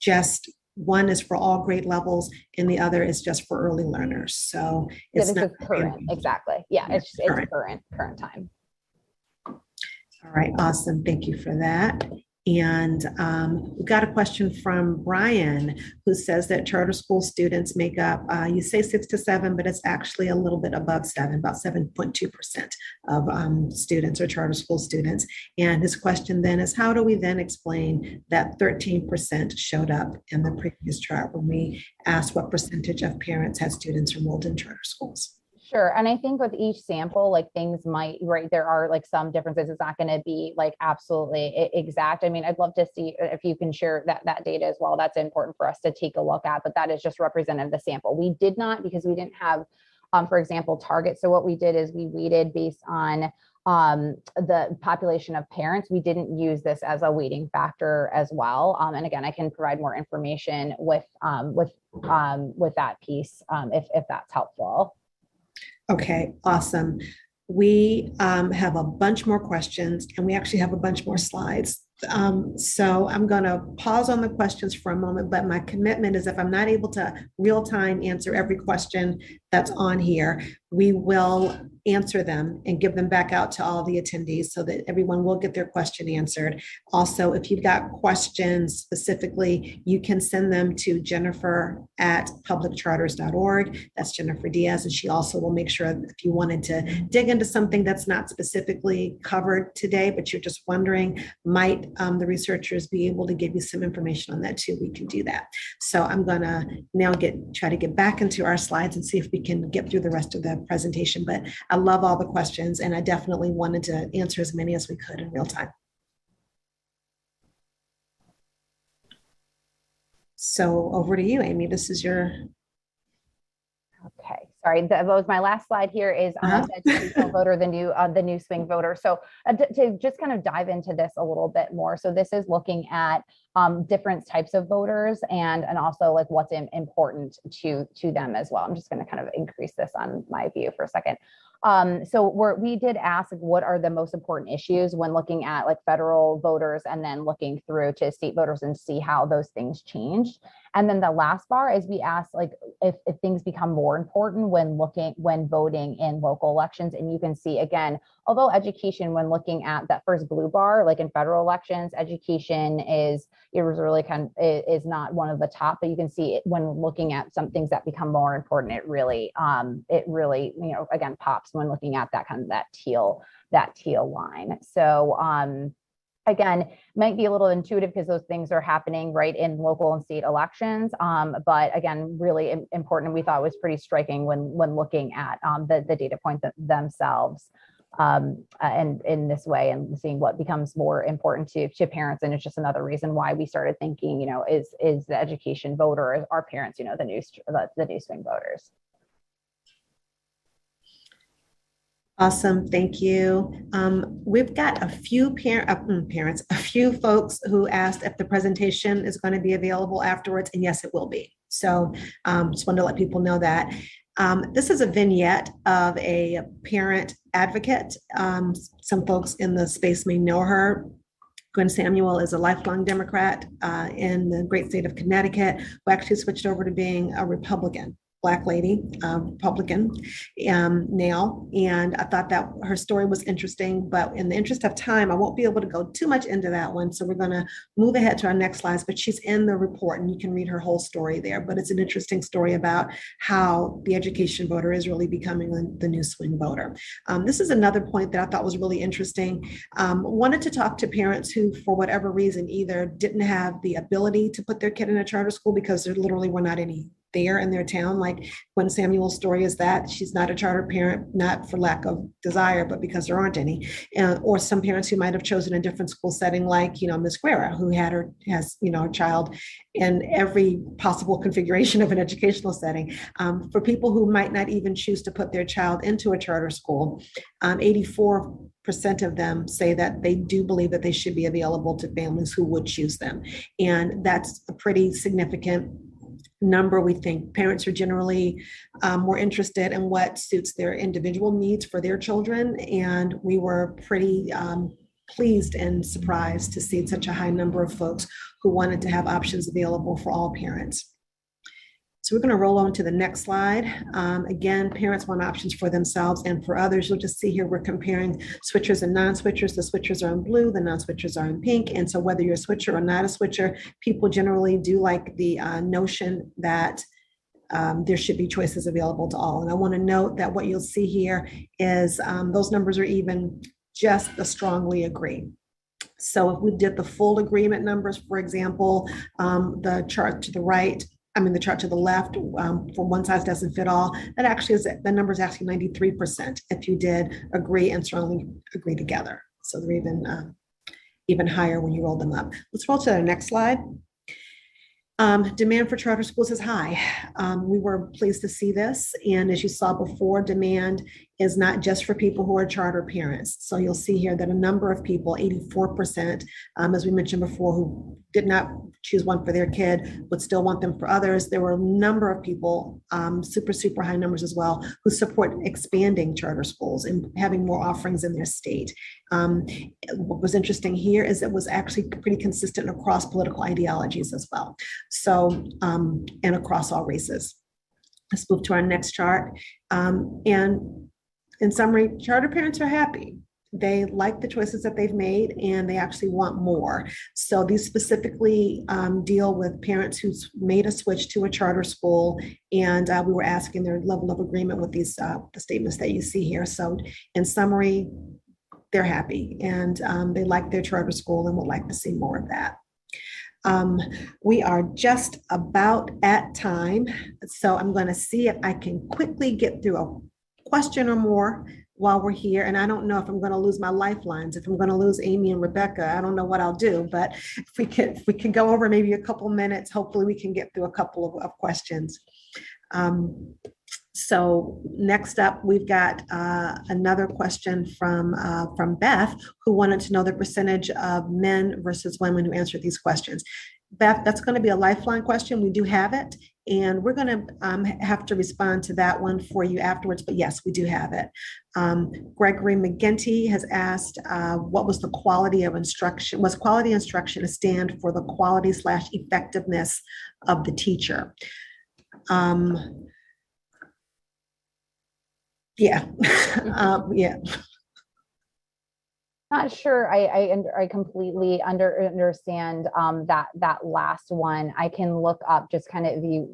just one is for all grade levels and the other is just for early learners. So it's not current. Exactly. Yeah, it's current time. All right, awesome. Thank you for that. And we've got a question from Brian, who says that charter school students make up, you say 6 to 7, but it's actually a little bit above 7, about 7.2% of students are charter school students. And his question then is, how do we then explain that 13% showed up in the previous chart when we asked what percentage of parents had students enrolled in charter schools? Sure. And I think with each sample, like things might, right, there are like some differences. It's not going to be like absolutely exact. I mean, I'd love to see if you can share that data as well. That's important for us to take a look at, but that is just representative of the sample. We did not, because we didn't have, for example, targets. So what we did is we weighted based on the population of parents. We didn't use this as a weighting factor as well. And again, I can provide more information with that piece if that's helpful. Okay, awesome. We have a bunch more questions, and we actually have a bunch more slides. So I'm going to pause on the questions for a moment, but my commitment is if I'm not able to real time answer every question that's on here, we will answer them and give them back out to all the attendees so that everyone will get their question answered. Also, if you've got questions specifically, you can send them to Jennifer@publiccharters.org. That's Jennifer Diaz, and she also will make sure if you wanted to dig into something that's not specifically covered today, but you're just wondering, might the researchers be able to give you some information on that too? We can do that. So I'm going to now try to get back into our slides and see if we can get through the rest of the presentation. But I love all the questions, and I definitely wanted to answer as many as we could in real time. So over to you, Amy. This is your. Okay, sorry, that was my last slide here is the educational voter, the new swing voter. So to just kind of dive into this a little bit more. So this is looking at different types of voters and also like what's important to them as well. I'm just going to kind of increase this on my view for a second. So we did ask what are the most important issues when looking at like federal voters and then looking through to state voters and see how those things changed. And then the last bar is we asked like if things become more important when voting in local elections. And you can see again, although education, when looking at that first blue bar, like in federal elections, education is not one of the top, but you can see it when looking at some things that become more important, it really again pops when looking at that kind of that teal line. So again, might be a little intuitive because those things are happening right in local and state elections. But again, really important. We thought was pretty striking when looking at the data points themselves. And in this way, and seeing what becomes more important to parents. And it's just another reason why we started thinking, is the education voter, our parents, the new swing voters. Awesome, thank you. We've got a few parents, a few folks who asked if the presentation is going to be available afterwards, and yes, it will be. So just wanted to let people know that. This is a vignette of a parent advocate. Some folks in the space may know her. Gwen Samuel is a lifelong Democrat in the great state of Connecticut, who actually switched over to being a Republican. Black lady, Republican now. And I thought that her story was interesting, but in the interest of time, I won't be able to go too much into that one. So we're going to move ahead to our next slides, but she's in the report and you can read her whole story there. But it's an interesting story about how the education voter is really becoming the new swing voter. This is another point that I thought was really interesting. Wanted to talk to parents who, for whatever reason, either didn't have the ability to put their kid in a charter school because there literally were not any there in their town. Like Gwen Samuel's story is that she's not a charter parent, not for lack of desire, but because there aren't any. Or some parents who might have chosen a different school setting, like, Ms. Carrera, who has a child in every possible configuration of an educational setting. For people who might not even choose to put their child into a charter school, 84% of them say that they do believe that they should be available to families who would choose them. And that's a pretty significant number. We think parents are generally more interested in what suits their individual needs for their children. And we were pretty pleased and surprised to see such a high number of folks who wanted to have options available for all parents. So we're going to roll on to the next slide. Again, parents want options for themselves and for others. You'll just see here we're comparing switchers and non-switchers. The switchers are in blue, the non-switchers are in pink. And so whether you're a switcher or not a switcher, people generally do like the notion that there should be choices available to all. And I want to note that what you'll see here is those numbers are even just the strongly agree. So if we did the full agreement numbers, for example, the chart to the right, the chart to the left, for one size doesn't fit all, that actually is, the number is actually 93% if you did agree and strongly agree together. So they're even higher when you roll them up. Let's roll to the next slide. Demand for charter schools is high. We were pleased to see this. And as you saw before, demand is not just for people who are charter parents. So you'll see here that a number of people, 84%, as we mentioned before, who did not choose one for their kid, would still want them for others. There were a number of people, super high numbers as well, who support expanding charter schools and having more offerings in their state. What was interesting here is it was actually pretty consistent across political ideologies as well. So, and across all races. Let's move to our next chart. And in summary, charter parents are happy. They like the choices that they've made and they actually want more. So these specifically deal with parents who's made a switch to a charter school, and we were asking their level of agreement with these the statements that you see here. So in summary, they're happy and they like their charter school and would like to see more of that. We are just about at time. So I'm going to see if I can quickly get through a question or more while we're here. And I don't know if I'm going to lose my lifelines. If I'm going to lose Amy and Rebecca, I don't know what I'll do, but if we can go over maybe a couple minutes, hopefully we can get through a couple of questions. So next up, we've got another question from Beth, who wanted to know the percentage of men versus women who answered these questions. Beth, that's going to be a lifeline question. We do have it, and we're going to have to respond to that one for you afterwards. But yes, we do have it. Gregory McGinty has asked, what was the quality of instruction? Was quality instruction a stand for the quality/effectiveness of the teacher? Yeah. Yeah. Not sure. I completely understand that last one. I can look up just kind of the.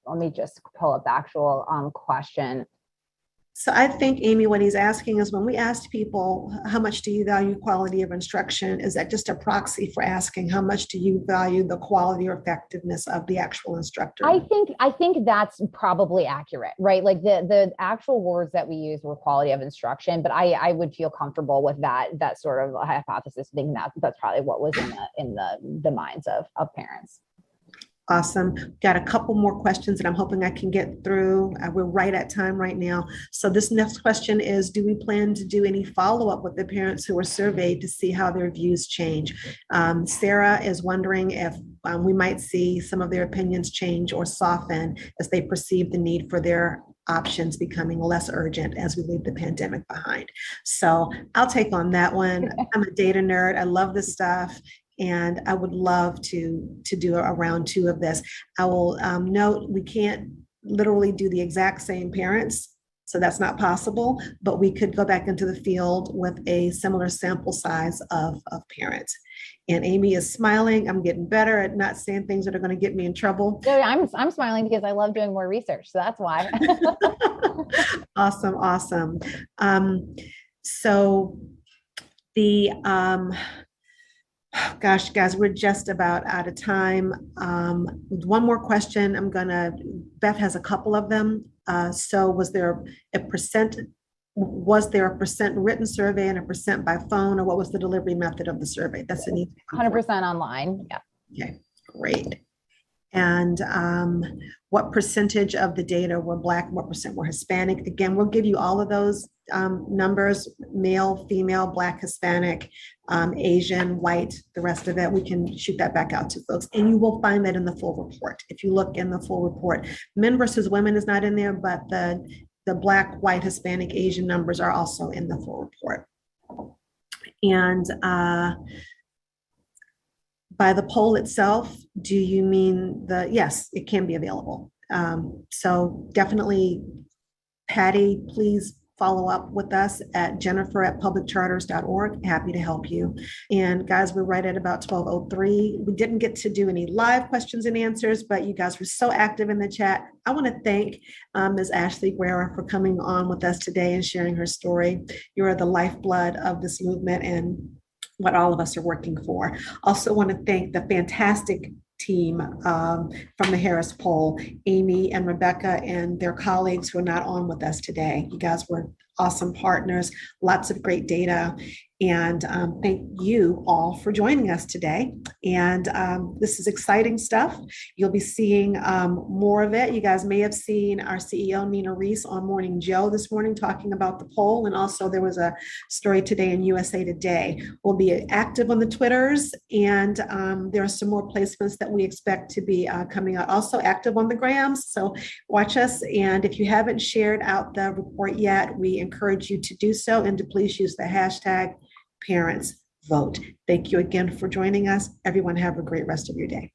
Let me just pull up the actual question. So I think, Amy, what he's asking is, when we asked people, how much do you value quality of instruction? Is that just a proxy for asking how much do you value the quality or effectiveness of the actual instructor? I think that's probably accurate, right? Like the actual words that we use were quality of instruction, but I would feel comfortable with that sort of hypothesis, thinking that's probably what was in the minds of parents. Awesome. Got a couple more questions that I'm hoping I can get through. We're right at time right now. So this next question is, do we plan to do any follow-up with the parents who were surveyed to see how their views change? Sarah is wondering if we might see some of their opinions change or soften as they perceive the need for their options becoming less urgent as we leave the pandemic behind. So I'll take on that one. I'm a data nerd. I love this stuff. And I would love to do a round two of this. I will note we can't literally do the exact same parents, so that's not possible, but we could go back into the field with a similar sample size of parents. And Amy is smiling. I'm getting better at not saying things that are going to get me in trouble. Yeah, I'm smiling because I love doing more research, so that's why. Awesome. So the gosh, guys, we're just about out of time. One more question. Beth has a couple of them. So was there a percent written survey and a percent by phone, or what was the delivery method of the survey? That's an easy 100% online. Yeah. Okay, great. And what percentage of the data were Black, what percent were Hispanic? Again, we'll give you all of those numbers: male, female, Black, Hispanic, Asian, white, the rest of it. We can shoot that back out to folks. And you will find that in the full report. If you look in the full report, men versus women is not in there, but the Black, white, Hispanic, Asian numbers are also in the full report. And By the poll itself, do you mean yes, it can be available. So definitely, Patty, please follow up with us at jennifer@publiccharters.org. Happy to help you. And guys, we're right at about 12:03. We didn't get to do any live questions and answers, but you guys were so active in the chat. I want to thank Ms. Ashley Guerra for coming on with us today and sharing her story. You are the lifeblood of this movement and what all of us are working for. Also want to thank the fantastic team from the Harris poll, Amy and Rebecca and their colleagues who are not on with us today. You guys were awesome partners, lots of great data. And thank you all for joining us today. And this is exciting stuff. You'll be seeing more of it. You guys may have seen our CEO, Nina Reese, on Morning Joe this morning talking about the poll. And also there was a story today in USA Today. We'll be active on the Twitters, and there are some more placements that we expect to be coming out. Also active on the Grams. So watch us. And if you haven't shared out the report yet, we encourage you to do so and to please use the hashtag #ParentsVote. Thank you again for joining us. Everyone have a great rest of your day.